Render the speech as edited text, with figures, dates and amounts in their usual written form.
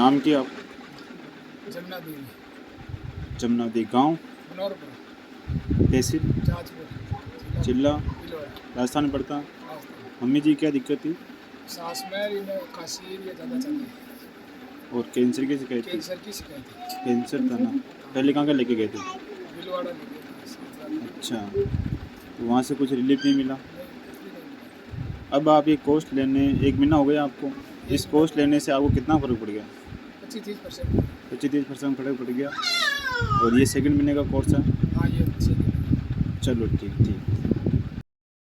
नाम क्या आप? जमुना देवी, जमुनादी गांव, मनोहरपुर, तहसील, जाजपुर, जिला भीलवाड़ा, राजस्थान में पड़ता। राजस्थान। मम्मी जी क्या दिक्कत थी? सांस में इन्हें खांसी ये ज़्यादा चल रही है। और कैंसर की शिकायत थी? कैंसर की शिकायत है। कैंसर था ना? पहले कहाँ का लेके गए थे? भीलवाड़ा ले गए थे, साथ अच्छा, तो वहाँ से कुछ रिलीफ नहीं मिला। कुछ भी नहीं मिला। अब आप ये कोर्स लेने 1 महीना हो गया आपको, इस कोर्स लेने से आपको कितना फ़र्क पड़ गया? 25-30%। 25-30% फ़र्क पड़ गया। और ये सेकंड महीने का कोर्स है। हाँ, ये अच्छे दिन। चलो ठीक ठीक।